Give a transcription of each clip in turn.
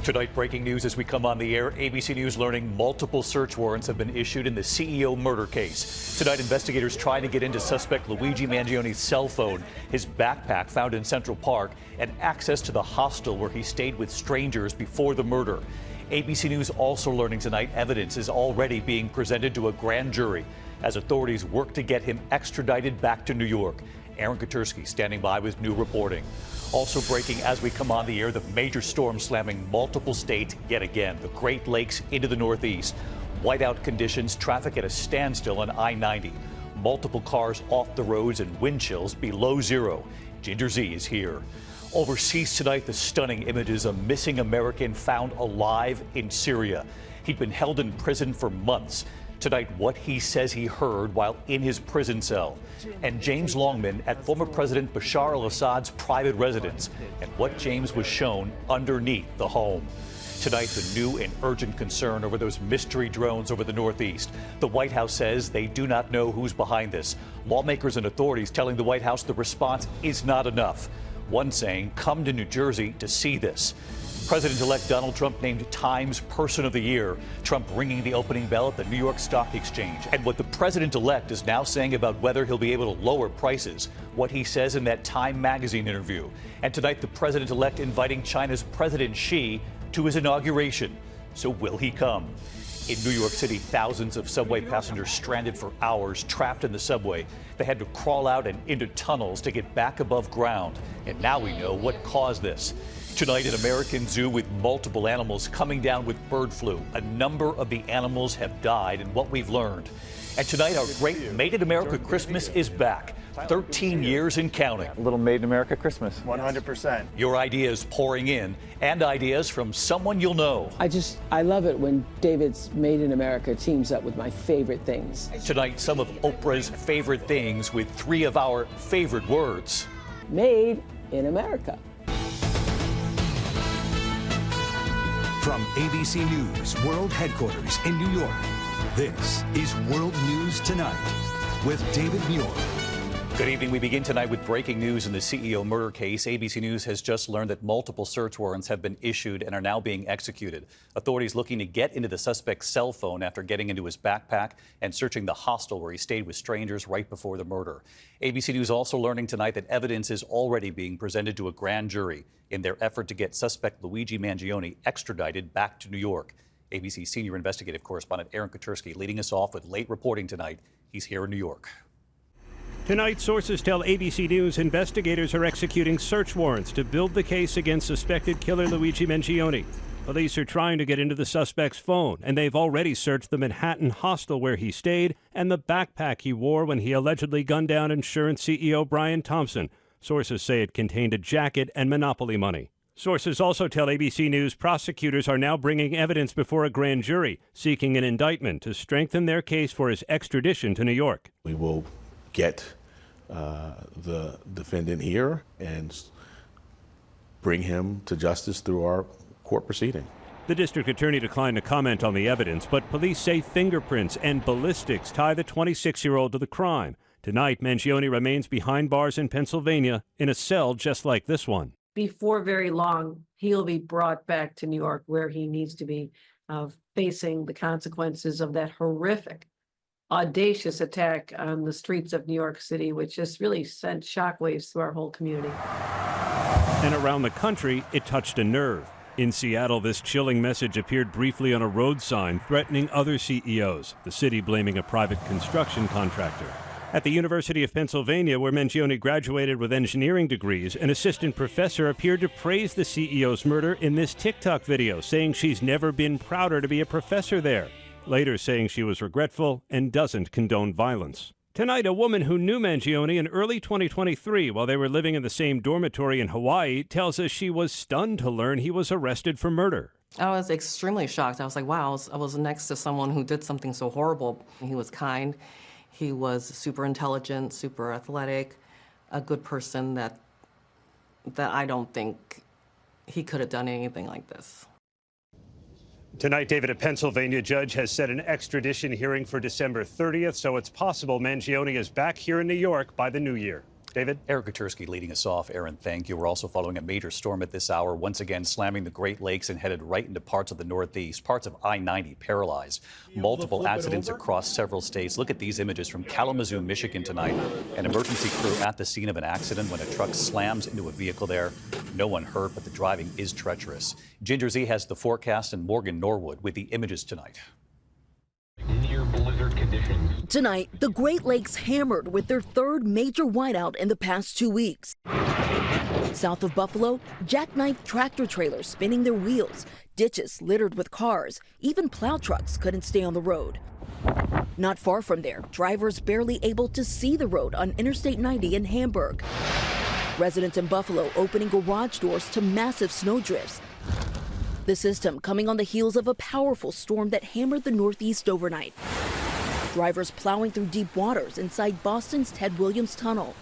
Tonight, breaking news as we come on the air. ABC News learning multiple search warrants have been issued in the CEO murder case. Tonight, investigators trying to get into suspect Luigi Mangioni's cell phone, his backpack found in Central Park, and access to the hostel where he stayed with strangers before the murder. ABC News also learning tonight evidence is already being presented to a grand jury as authorities work to get him extradited back to New York. Aaron Katersky standing by with new reporting. Also breaking as we come on the air, the major storm slamming multiple states yet again. The Great Lakes into the Northeast. Whiteout conditions, traffic at a standstill on I-90. Multiple cars off the roads and wind chills below zero. Ginger Z is here. Overseas tonight, the stunning images of a missing American found alive in Syria. He'd been held in prison for months. Tonight, what he says he heard while in his prison cell. And James Longman at former President Bashar al-Assad's private residence and what James was shown underneath the home. Tonight, the new and urgent concern over those mystery drones over the Northeast. The White House says they do not know who's behind this. Lawmakers and authorities telling the White House the response is not enough. One saying, come to New Jersey to see this. President-elect Donald Trump named Times Person of the Year. Trump ringing the opening bell at the New York Stock Exchange. And what the president-elect is now saying about whether he'll be able to lower prices. What he says in that Time magazine interview. And tonight, the president-elect inviting China's President Xi to his inauguration. So will he come? In New York City, thousands of subway passengers stranded for hours, trapped in the subway. They had to crawl out and into tunnels to get back above ground. And now we know what caused this. Tonight, an American zoo with multiple animals coming down with bird flu. A number of the animals have died, and what we've learned. And tonight, our great Made in America Christmas is back. 13 years and counting. A little Made in America Christmas. 100%. Your ideas pouring in, and ideas from someone you'll know. I love it when David's Made in America teams up with my favorite things. Tonight, some of Oprah's favorite things with three of our favorite words. Made in America. From ABC News World Headquarters in New York, this is World News Tonight with David Muir. Good evening. We begin tonight with breaking news in the CEO murder case. ABC News has just learned that multiple search warrants have been issued and are now being executed. Authorities looking to get into the suspect's cell phone after getting into his backpack and searching the hostel where he stayed with strangers right before the murder. ABC News also learning tonight that evidence is already being presented to a grand jury in their effort to get suspect Luigi Mangioni extradited back to New York. ABC senior investigative correspondent Aaron Katersky leading us off with late reporting tonight. He's here in New York. Tonight, sources tell ABC News investigators are executing search warrants to build the case against suspected killer Luigi Mangioni. Police are trying to get into the suspect's phone, and they've already searched the Manhattan hostel where he stayed and the backpack he wore when he allegedly gunned down insurance CEO Brian Thompson. Sources say it contained a jacket and Monopoly money. Sources also tell ABC News prosecutors are now bringing evidence before a grand jury, seeking an indictment to strengthen their case for his extradition to New York. We will get the defendant here and bring him to justice through our court proceeding. The district attorney declined to comment on the evidence, but police say fingerprints and ballistics tie the 26-year-old to the crime. Tonight, Mangioni remains behind bars in Pennsylvania in a cell just like this one. Before very long, he'll be brought back to New York where he needs to be facing the consequences of that horrific, audacious attack on the streets of New York City, which just really sent shockwaves through our whole community. And around the country, it touched a nerve. In Seattle, this chilling message appeared briefly on a road sign threatening other CEOs, the city blaming a private construction contractor. At the University of Pennsylvania, where Mangioni graduated with engineering degrees, an assistant professor appeared to praise the CEO's murder in this TikTok video, saying she's never been prouder to be a professor there. Later saying she was regretful and doesn't condone violence. Tonight, a woman who knew Mangioni in early 2023 while they were living in the same dormitory in Hawaii tells us she was stunned to learn he was arrested for murder. I was extremely shocked. I was like, wow, I was next to someone who did something so horrible. He was kind. He was super intelligent, super athletic, a good person that I don't think he could have done anything like this. Tonight, David, a Pennsylvania judge has set an extradition hearing for December 30th, so it's possible Mangioni is back here in New York by the new year. David? Eric Katersky leading us off. Aaron, thank you. We're also following a major storm at this hour, once again slamming the Great Lakes and headed right into parts of the Northeast. Parts of I-90 paralyzed. Multiple accidents across several states. Look at these images from Kalamazoo, Michigan tonight. An emergency crew at the scene of an accident when a truck slams into a vehicle there. No one hurt, but the driving is treacherous. Ginger Z has the forecast and Morgan Norwood with the images tonight. Near blizzard conditions. Tonight, the Great Lakes hammered with their third major whiteout in the past 2 weeks. South of Buffalo, jackknife tractor trailers spinning their wheels, ditches littered with cars, even plow trucks couldn't stay on the road. Not far from there, drivers barely able to see the road on Interstate 90 in Hamburg. Residents in Buffalo opening garage doors to massive snowdrifts. The system coming on the heels of a powerful storm that hammered the Northeast overnight. Drivers plowing through deep waters inside Boston's Ted Williams Tunnel.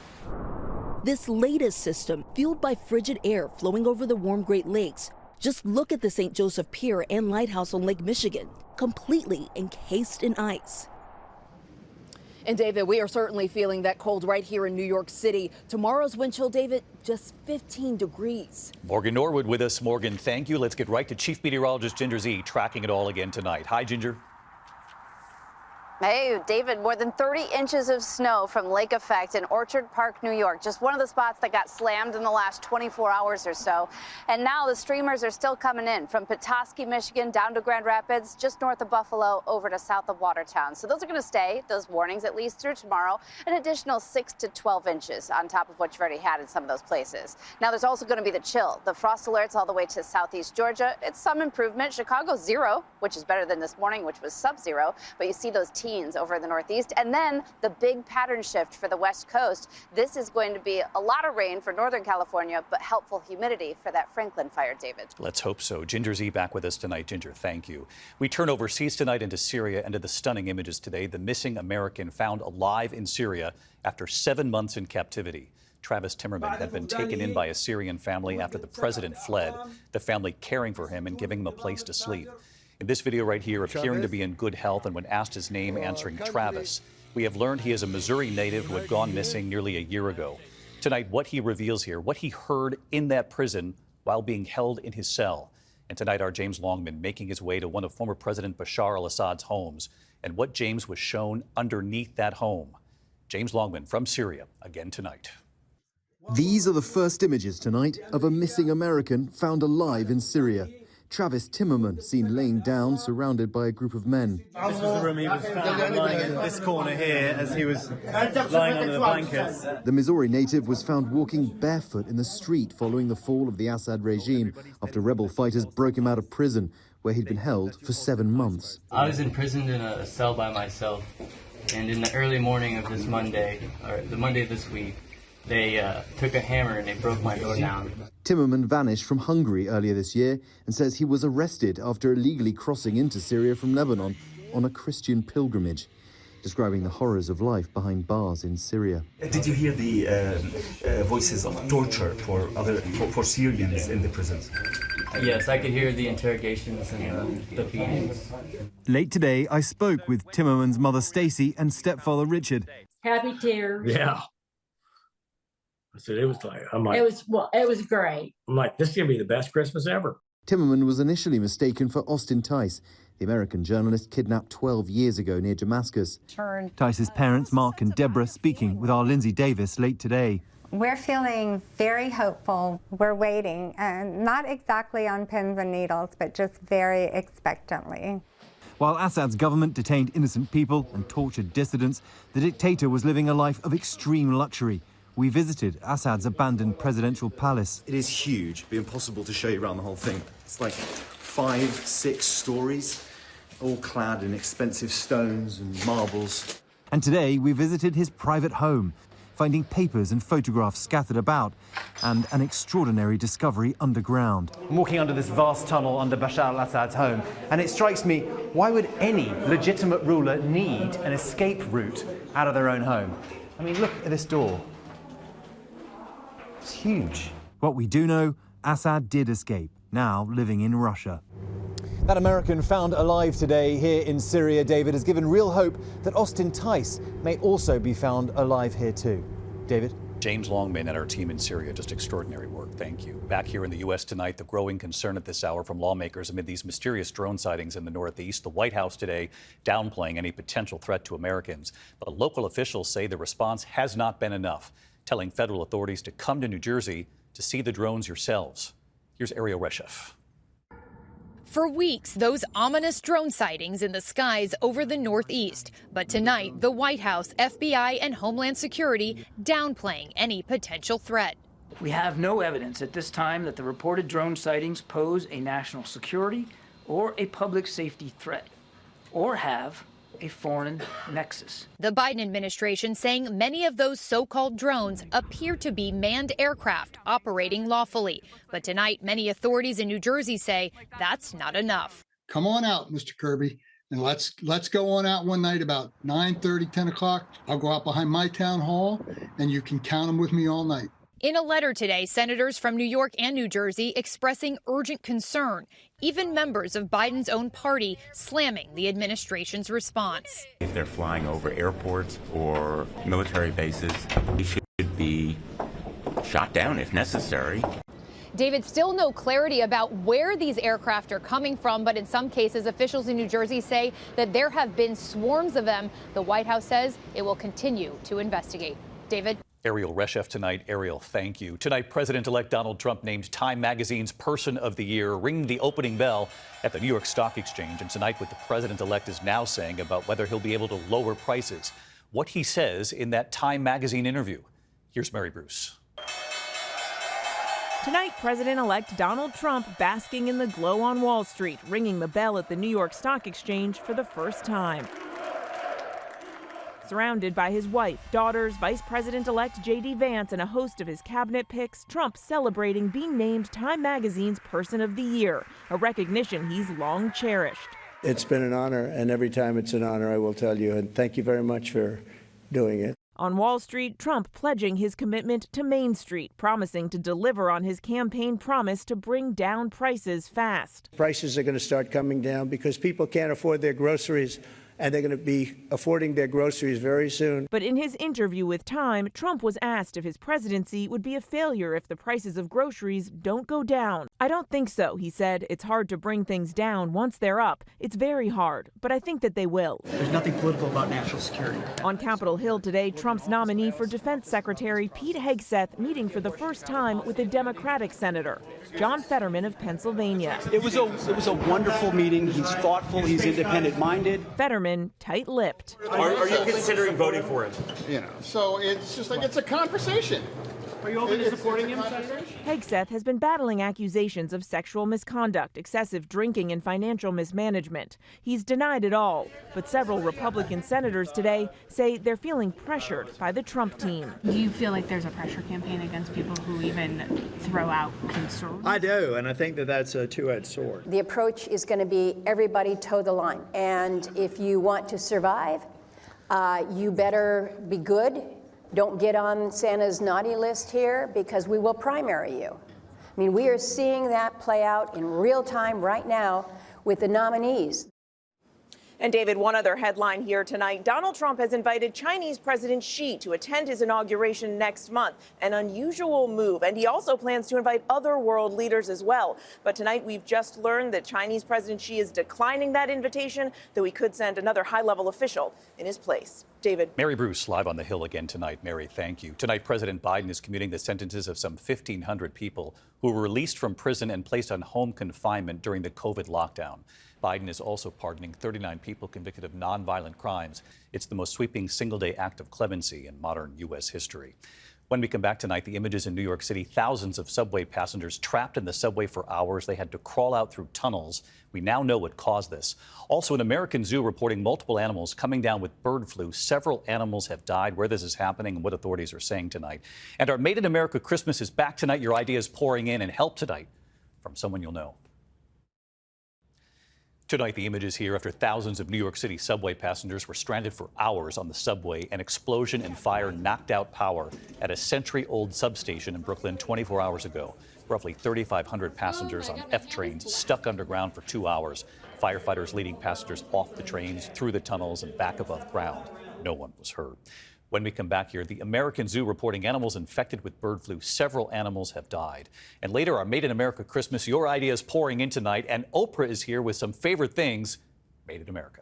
This latest system, fueled by frigid air flowing over the warm Great Lakes. Just look at the St. Joseph Pier and Lighthouse on Lake Michigan, completely encased in ice. And David, we are certainly feeling that cold right here in New York City. Tomorrow's wind chill, David, just 15 degrees. Morgan Norwood with us. Morgan, thank you. Let's get right to Chief Meteorologist Ginger Z tracking it all again tonight. Hi, Ginger. Hey, David, more than 30 inches of snow from lake effect in Orchard Park, New York. Just one of the spots that got slammed in the last 24 hours or so. And now the streamers are still coming in from Petoskey, Michigan, down to Grand Rapids, just north of Buffalo, over to south of Watertown. So those are going to stay, those warnings, at least through tomorrow. An additional 6 to 12 inches on top of what you've already had in some of those places. Now there's also going to be the chill. The frost alerts all the way to southeast Georgia. It's some improvement. Chicago 0, which is better than this morning, which was sub-0. But you see those over the Northeast, and then the big pattern shift for the West Coast. This is going to be a lot of rain for Northern California, but helpful humidity for that Franklin fire, David. Let's hope so. Ginger Z back with us tonight. Ginger, thank you. We turn overseas tonight into Syria and to the stunning images today. The missing American found alive in Syria after 7 months in captivity. Travis Timmerman had been taken in by a Syrian family after the president fled, the family caring for him and giving him a place to sleep. In this video right here, appearing to be in good health, and when asked his name, answering Travis. We have learned he is a Missouri native who had gone missing nearly a year ago. Tonight, what he reveals here, what he heard in that prison while being held in his cell. And tonight, our James Longman making his way to one of former President Bashar al-Assad's homes, and what James was shown underneath that home. James Longman from Syria, again tonight. These are the first images tonight of a missing American found alive in Syria. Travis Timmerman seen laying down, surrounded by a group of men. This was the room he was found, lying in this corner here as he was lying under the blankets. The Missouri native was found walking barefoot in the street following the fall of the Assad regime after rebel fighters broke him out of prison, where he'd been held for 7 months. I was imprisoned in a cell by myself, and in the early morning of this Monday, or the Monday of this week, they took a hammer and they broke my door down. Timmerman vanished from Hungary earlier this year and says he was arrested after illegally crossing into Syria from Lebanon on a Christian pilgrimage, describing the horrors of life behind bars in Syria. Did you hear the voices of torture for Syrians in the prisons? Yes, I could hear the interrogations and the beatings. Late today, I spoke with Timmerman's mother Stacy and stepfather Richard. Happy tears. Yeah. I said, it was great. I'm like, this is going to be the best Christmas ever. Timmerman was initially mistaken for Austin Tice, the American journalist kidnapped 12 years ago near Damascus. Tice's parents, Mark and Deborah, speaking with our Lindsay Davis late today. We're feeling very hopeful. We're waiting, and not exactly on pins and needles, but just very expectantly. While Assad's government detained innocent people and tortured dissidents, the dictator was living a life of extreme luxury. We visited Assad's abandoned presidential palace. It is huge. It'd be impossible to show you around the whole thing. It's like 5-6 stories, all clad in expensive stones and marbles. And today we visited his private home, finding papers and photographs scattered about, and an extraordinary discovery underground. I'm walking under this vast tunnel under Bashar al-Assad's home, and it strikes me, why would any legitimate ruler need an escape route out of their own home? I mean, look at this door. It's huge. What we do know, Assad did escape, now living in Russia. That American found alive today here in Syria, David, has given real hope that Austin Tice may also be found alive here too. David? James Longman and our team in Syria, just extraordinary work. Thank you. Back here in the U.S. tonight, the growing concern at this hour from lawmakers amid these mysterious drone sightings in the Northeast. The White House today downplaying any potential threat to Americans. But local officials say the response has not been enough, telling federal authorities to come to New Jersey to see the drones yourselves. Here's Ariel Reshef. For weeks, those ominous drone sightings in the skies over the Northeast. But tonight, the White House, FBI, and Homeland Security downplaying any potential threat. We have no evidence at this time that the reported drone sightings pose a national security or a public safety threat, or have a foreign nexus. The Biden administration saying many of those so-called drones appear to be manned aircraft operating lawfully. But tonight, many authorities in New Jersey say that's not enough. Come on out, Mr. Kirby, and let's go on out one night about 9:30, 10 o'clock. I'll go out behind my town hall, and you can count them with me all night. In a letter today, senators from New York and New Jersey expressing urgent concern, even members of Biden's own party slamming the administration's response. If they're flying over airports or military bases, they should be shot down if necessary. David, still no clarity about where these aircraft are coming from, but in some cases, officials in New Jersey say that there have been swarms of them. The White House says it will continue to investigate. David? Ariel Reshef tonight. Ariel, thank you. Tonight, President-elect Donald Trump named Time Magazine's Person of the Year, ringing the opening bell at the New York Stock Exchange. And tonight, what the president-elect is now saying about whether he'll be able to lower prices. What he says in that Time Magazine interview. Here's Mary Bruce. Tonight, President-elect Donald Trump basking in the glow on Wall Street, ringing the bell at the New York Stock Exchange for the first time. Surrounded by his wife, daughters, Vice President-elect J.D. Vance, and a host of his cabinet picks, Trump celebrating being named Time Magazine's Person of the Year, a recognition he's long cherished. It's been an honor, and every time it's an honor, I will tell you, and thank you very much for doing it. On Wall Street, Trump pledging his commitment to Main Street, promising to deliver on his campaign promise to bring down prices fast. Prices are going to start coming down because people can't afford their groceries, and they're going to be affording their groceries very soon. But in his interview with Time, Trump was asked if his presidency would be a failure if the prices of groceries don't go down. I don't think so, he said. It's hard to bring things down once they're up. It's very hard, but I think that they will. There's nothing political about national security. On Capitol Hill today, Trump's nominee for Defense Secretary Pete Hegseth meeting for the first time with a Democratic senator, John Fetterman of Pennsylvania. It was a wonderful meeting. He's thoughtful. He's independent-minded. Fetterman tight-lipped. Are you considering voting for it? You know, so it's just like it's a conversation. Are you open to supporting him, Senator? Hegseth has been battling accusations of sexual misconduct, excessive drinking, and financial mismanagement. He's denied it all, but several Republican senators today say they're feeling pressured by the Trump team. Do you feel like there's a pressure campaign against people who even throw out concerns? I do, and I think that that's a two-edged sword. The approach is going to be everybody toe the line. And if you want to survive, you better be good. Don't get on Santa's naughty list here because we will primary you. I mean, we are seeing that play out in real time right now with the nominees. And David, one other headline here tonight. Donald Trump has invited Chinese President Xi to attend his inauguration next month, an unusual move. And he also plans to invite other world leaders as well. But tonight we've just learned that Chinese President Xi is declining that invitation, though he could send another high-level official in his place. David. Mary Bruce, live on the Hill again tonight. Mary, thank you. Tonight, President Biden is commuting the sentences of some 1,500 people who were released from prison and placed on home confinement during the COVID lockdown. Biden is also pardoning 39 people convicted of nonviolent crimes. It's the most sweeping single-day act of clemency in modern U.S. history. When we come back tonight, the images in New York City, thousands of subway passengers trapped in the subway for hours. They had to crawl out through tunnels. We now know what caused this. Also, an American zoo reporting multiple animals coming down with bird flu. Several animals have died. Where this is happening and what authorities are saying tonight. And our Made in America Christmas is back tonight. Your ideas pouring in, and help tonight from someone you'll know. Tonight, the images here after thousands of New York City subway passengers were stranded for hours on the subway. An explosion and fire knocked out power at a century-old substation in Brooklyn 24 hours ago. Roughly 3,500 passengers on F trains stuck underground for 2 hours. Firefighters leading passengers off the trains, through the tunnels, and back above ground. No one was hurt. When we come back here, the American Zoo reporting animals infected with bird flu. Several animals have died. And later, our Made in America Christmas, your ideas pouring in tonight. And Oprah is here with some favorite things made in America.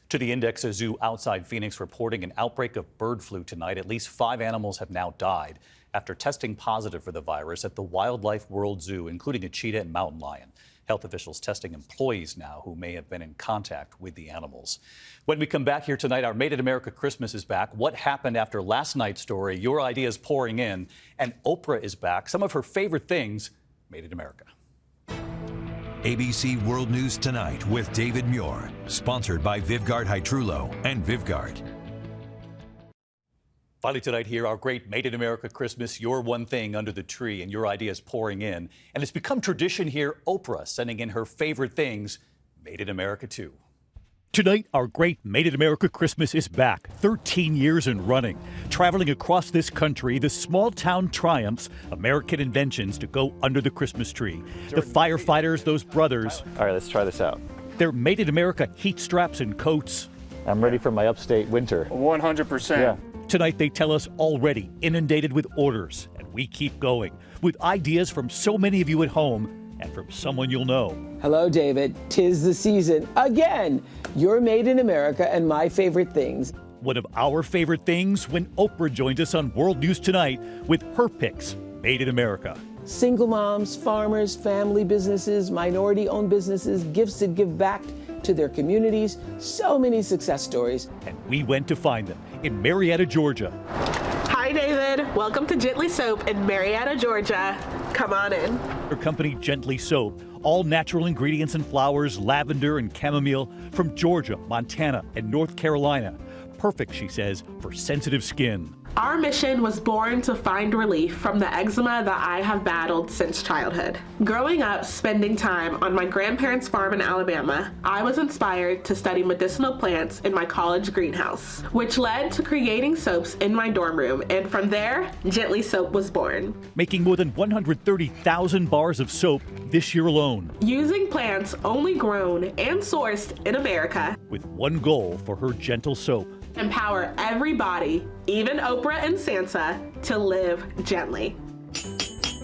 To the Index, a zoo outside Phoenix reporting an outbreak of bird flu tonight. At least 5 animals have now died after testing positive for the virus at the Wildlife World Zoo, including a cheetah and mountain lion. Health officials testing employees now who may have been in contact with the animals. When we come back here tonight, our Made in America Christmas is back. What happened after last night's story? Your ideas pouring in. And Oprah is back. Some of her favorite things made in America. ABC World News Tonight with David Muir. Sponsored by Vivgard Hytrulo and Vivgard. Finally tonight here, our great Made in America Christmas, your one thing under the tree, and your ideas pouring in. And it's become tradition here, Oprah sending in her favorite things made in America too. Tonight, our great Made in America Christmas is back, 13 years and running. Traveling across this country, the small town triumphs, American inventions to go under the Christmas tree. The firefighters, those brothers. All right, let's try this out. They're Made in America heat straps and coats. I'm ready for my upstate winter. 100%. Yeah. Tonight, they tell us already inundated with orders, and we keep going with ideas from so many of you at home and from someone you'll know. Hello, David. 'Tis the season again. You're Made in America and my favorite things. One of our favorite things when Oprah joins us on World News Tonight with her picks made in America. Single moms, farmers, family businesses, minority-owned businesses, gifts that give back to their communities. So many success stories. And we went to find them in Marietta, Georgia. Hi, David. Welcome to Gently Soap in Marietta, Georgia. Come on in. Her company, Gently Soap, all natural ingredients and flowers, lavender and chamomile from Georgia, Montana, and North Carolina. Perfect, she says, for sensitive skin. Our mission was born to find relief from the eczema that I have battled since childhood. Growing up, spending time on my grandparents' farm in Alabama, I was inspired to study medicinal plants in my college greenhouse, which led to creating soaps in my dorm room, and from there, Gently Soap was born. Making more than 130,000 bars of soap this year alone. Using plants only grown and sourced in America. With one goal for her gentle soap. Empower everybody, even Oprah and Santa, to live gently.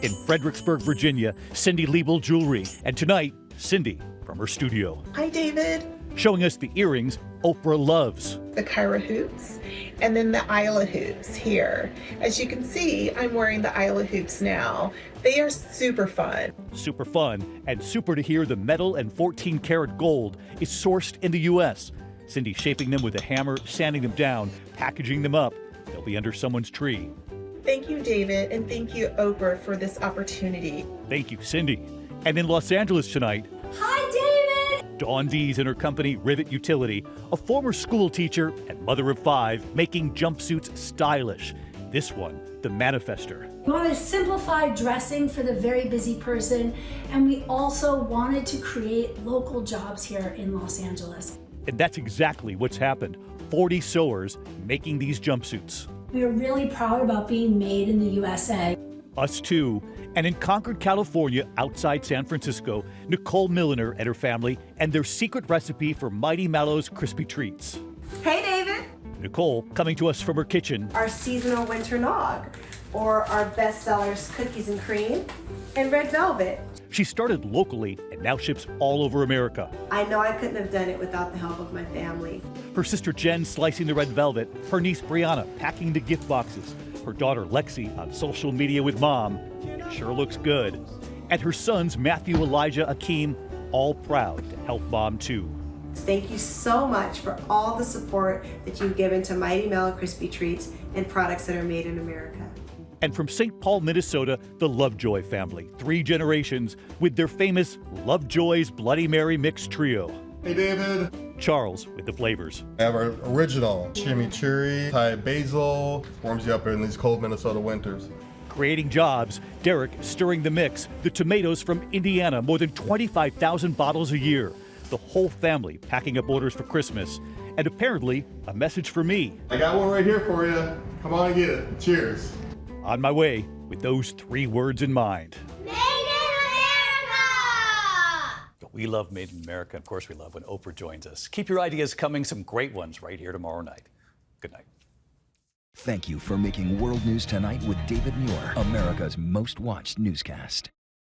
In Fredericksburg, Virginia, Cindy Liebel Jewelry. And tonight, Cindy from her studio. Hi, David. Showing us the earrings Oprah loves. The Kyra hoops and then the Isla hoops here. As you can see, I'm wearing the Isla hoops now. They are super fun. Super fun and super to hear the metal and 14 karat gold is sourced in the U.S. Cindy shaping them with a hammer, sanding them down, packaging them up. They'll be under someone's tree. Thank you, David, and thank you, Oprah, for this opportunity. Thank you, Cindy. And in Los Angeles tonight, Hi, David! Dawn Dees and her company, Rivet Utility, a former school teacher and mother of 5, making jumpsuits stylish. This one, the Manifester. We wanted to simplify dressing for the very busy person, and we also wanted to create local jobs here in Los Angeles. And that's exactly what's happened. 40 sewers making these jumpsuits. We are really proud about being made in the USA. Us too. And in Concord, California, outside San Francisco, Nicole Milliner and her family and their secret recipe for Mighty Mallow's crispy treats. Hey, David. Nicole coming to us from her kitchen. Our seasonal winter nog, or our best sellers, cookies and cream, and red velvet. She started locally and now ships all over America. I know I couldn't have done it without the help of my family. Her sister Jen slicing the red velvet, her niece Brianna packing the gift boxes, her daughter Lexi on social media with Mom. It sure looks good. And her sons Matthew, Elijah, Akeem, all proud to help Mom too. Thank you so much for all the support that you've given to Mighty Mallow Crispy Treats and products that are made in America. And from St. Paul, Minnesota, the Lovejoy family, 3 generations with their famous Lovejoy's Bloody Mary Mixed Trio. Hey, David. Charles with the flavors. I have our original chimichurri, Thai basil, warms you up in these cold Minnesota winters. Creating jobs, Derek stirring the mix, the tomatoes from Indiana, more than 25,000 bottles a year. The whole family packing up orders for Christmas. And apparently, a message for me. I got one right here for you. Come on and get it. Cheers. On my way with those 3 words in mind. Made in America! We love Made in America. Of course, we love when Oprah joins us. Keep your ideas coming, some great ones right here tomorrow night. Good night. Thank you for making World News Tonight with David Muir, America's most watched newscast.